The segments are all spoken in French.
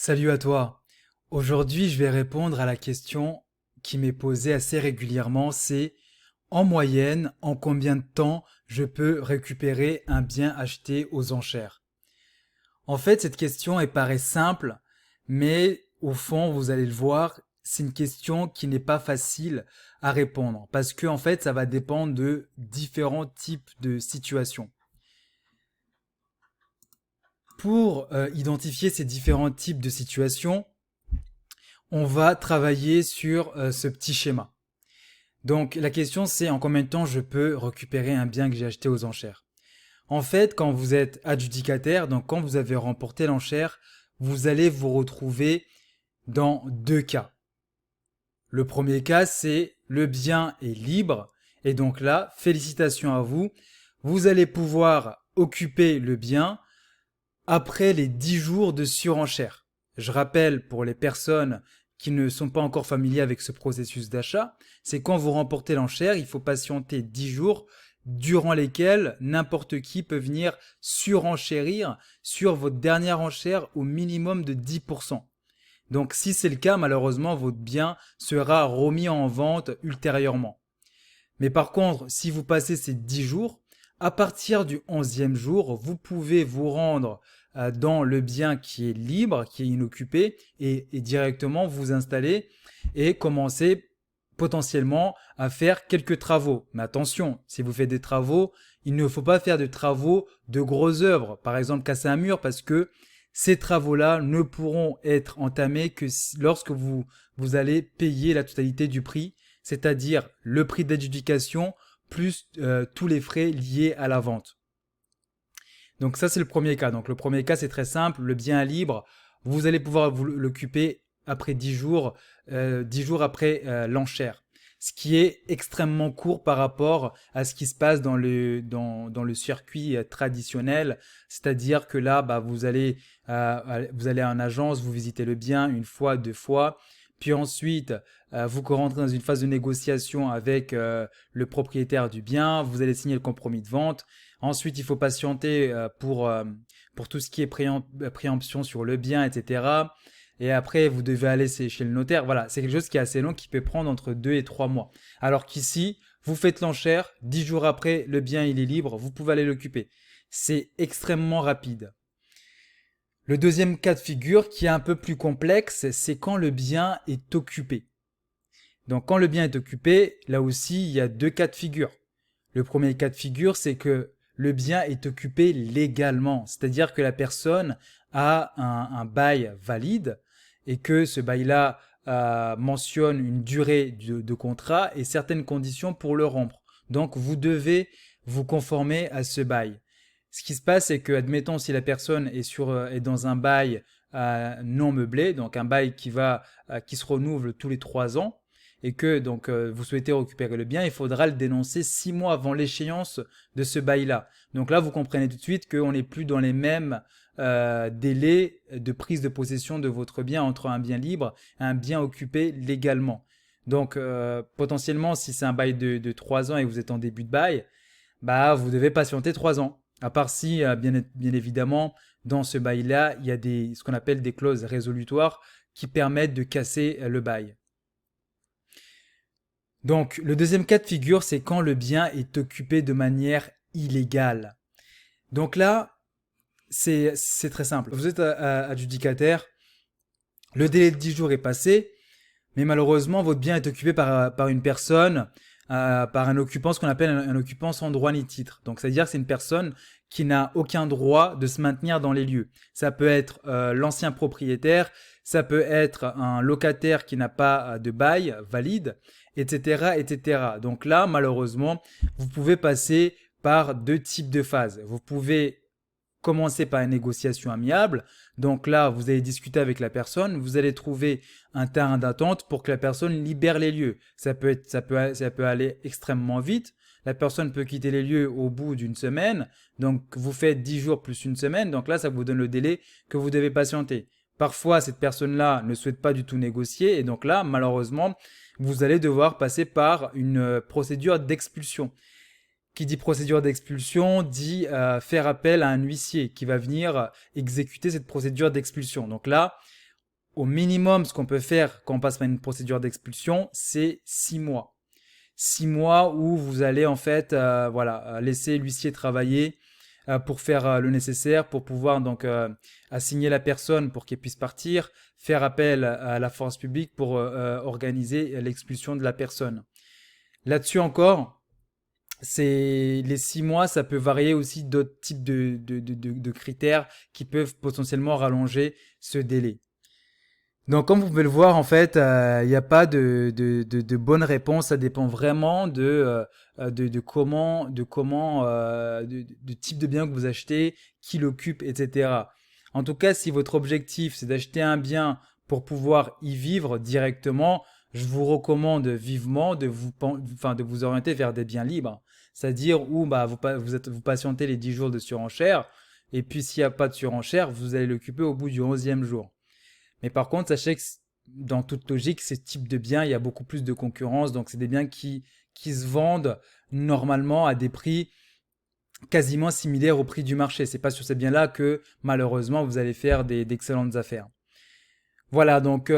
Salut à toi. Aujourd'hui, je vais répondre à la question qui m'est posée assez régulièrement, c'est en moyenne, en combien de temps je peux récupérer un bien acheté aux enchères? En fait, cette question, elle paraît simple, mais au fond, vous allez le voir, c'est une question qui n'est pas facile à répondre parce que en fait, ça va dépendre de différents types de situations. Pour identifier ces différents types de situations, on va travailler sur ce petit schéma. Donc la question c'est en combien de temps je peux récupérer un bien que j'ai acheté aux enchères. En fait, quand vous êtes adjudicataire, donc quand vous avez remporté l'enchère, vous allez vous retrouver dans deux cas. Le premier cas, c'est le bien est libre et donc là, félicitations à vous, vous allez pouvoir occuper le bien après les 10 jours de surenchère. Je rappelle pour les personnes qui ne sont pas encore familiers avec ce processus d'achat, c'est quand vous remportez l'enchère, il faut patienter 10 jours durant lesquels n'importe qui peut venir surenchérir sur votre dernière enchère au minimum de 10%. Donc si c'est le cas, malheureusement, votre bien sera remis en vente ultérieurement. Mais par contre, si vous passez ces 10 jours, à partir du 11e jour, vous pouvez vous rendre dans le bien qui est libre, qui est inoccupé, et directement vous installer et commencer potentiellement à faire quelques travaux. Mais attention, si vous faites des travaux, il ne faut pas faire de travaux de grosses œuvres, par exemple casser un mur, parce que ces travaux-là ne pourront être entamés que lorsque vous allez payer la totalité du prix, c'est-à-dire le prix d'adjudication plus tous les frais liés à la vente. Donc ça c'est le premier cas. Donc le premier cas c'est très simple, le bien est libre, vous allez pouvoir vous l'occuper après 10 jours, 10 jours après l'enchère. Ce qui est extrêmement court par rapport à ce qui se passe dans le circuit traditionnel, c'est-à-dire que là, bah, vous allez à une agence, vous visitez le bien une fois, deux fois, puis ensuite, vous rentrez dans une phase de négociation avec le propriétaire du bien, vous allez signer le compromis de vente. Ensuite, il faut patienter pour tout ce qui est préemption sur le bien, etc. Et après, vous devez aller chez le notaire. Voilà, c'est quelque chose qui est assez long, qui peut prendre entre 2 et 3 mois. Alors qu'ici, vous faites l'enchère, 10 jours après, le bien il est libre, vous pouvez aller l'occuper. C'est extrêmement rapide. Le deuxième cas de figure, qui est un peu plus complexe, c'est quand le bien est occupé. Donc quand le bien est occupé, là aussi, il y a deux cas de figure. Le premier cas de figure, c'est que le bien est occupé légalement, c'est-à-dire que la personne a un bail valide et que ce bail-là mentionne une durée de contrat et certaines conditions pour le rompre. Donc vous devez vous conformer à ce bail. Ce qui se passe, c'est que, admettons, si la personne est dans un bail non meublé, donc un bail qui se renouvelle tous les 3 ans, et que donc vous souhaitez récupérer le bien, il faudra le dénoncer 6 mois avant l'échéance de ce bail-là. Donc là, vous comprenez tout de suite qu'on n'est plus dans les mêmes délais de prise de possession de votre bien entre un bien libre et un bien occupé légalement. Donc potentiellement, si c'est un bail de 3 ans et que vous êtes en début de bail, bah vous devez patienter 3 ans. À part si, bien évidemment, dans ce bail-là, il y a ce qu'on appelle des clauses résolutoires qui permettent de casser le bail. Donc, le deuxième cas de figure, c'est quand le bien est occupé de manière illégale. Donc là, c'est très simple. Vous êtes adjudicataire, le délai de 10 jours est passé, mais malheureusement, votre bien est occupé par une personne, par un occupant, ce qu'on appelle un occupant sans droit ni titre. Donc, c'est-à-dire que c'est une personne qui n'a aucun droit de se maintenir dans les lieux. Ça peut être l'ancien propriétaire, ça peut être un locataire qui n'a pas de bail valide, etc., etc. Donc là, malheureusement, vous pouvez passer par deux types de phases. Vous pouvez commencer par une négociation amiable. Donc là, vous allez discuter avec la personne, vous allez trouver un terrain d'attente pour que la personne libère les lieux. Ça peut aller extrêmement vite. La personne peut quitter les lieux au bout d'une semaine. Donc vous faites 10 jours plus une semaine. Donc là, ça vous donne le délai que vous devez patienter. Parfois, cette personne-là ne souhaite pas du tout négocier. Et donc là, malheureusement, vous allez devoir passer par une procédure d'expulsion. Qui dit procédure d'expulsion dit faire appel à un huissier qui va venir exécuter cette procédure d'expulsion. Donc là, au minimum, ce qu'on peut faire quand on passe par une procédure d'expulsion, c'est 6 mois. 6 mois où vous allez en fait laisser l'huissier travailler pour faire le nécessaire pour pouvoir donc assigner la personne pour qu'elle puisse partir, faire appel à la force publique pour organiser l'expulsion de la personne. Là-dessus encore, c'est les 6 mois, ça peut varier aussi d'autres types de critères qui peuvent potentiellement rallonger ce délai. Donc, comme vous pouvez le voir, en fait, il n'y a pas de bonne réponse. Ça dépend vraiment de type de bien que vous achetez, qui l'occupe, etc. En tout cas, si votre objectif, c'est d'acheter un bien pour pouvoir y vivre directement, je vous recommande vivement de vous orienter vers des biens libres. C'est-à-dire où vous patientez les 10 jours de surenchère, et puis s'il n'y a pas de surenchère, vous allez l'occuper au bout du 11e jour. Mais par contre, sachez que dans toute logique, ces types de biens, il y a beaucoup plus de concurrence. Donc, c'est des biens qui se vendent normalement à des prix quasiment similaires au prix du marché. C'est pas sur ces biens-là que malheureusement vous allez faire d'excellentes affaires. Voilà, donc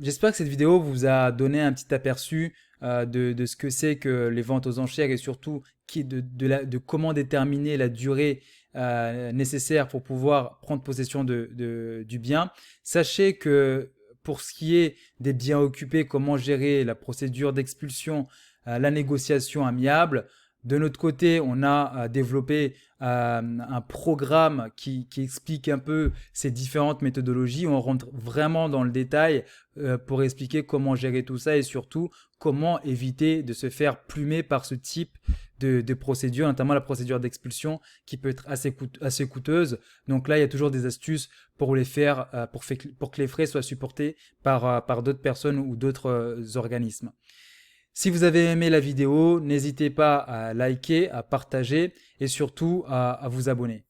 j'espère que cette vidéo vous a donné un petit aperçu de ce que c'est que les ventes aux enchères et surtout de comment déterminer la durée nécessaire pour pouvoir prendre possession du bien. Sachez que pour ce qui est des biens occupés, comment gérer la procédure d'expulsion, la négociation amiable. De notre côté, on a développé un programme qui explique un peu ces différentes méthodologies. On rentre vraiment dans le détail pour expliquer comment gérer tout ça et surtout comment éviter de se faire plumer par ce type de procédure, notamment la procédure d'expulsion qui peut être assez coûteuse. Donc là, il y a toujours des astuces pour les faire, pour que les frais soient supportés par d'autres personnes ou d'autres organismes. Si vous avez aimé la vidéo, n'hésitez pas à liker, à partager et surtout à vous abonner.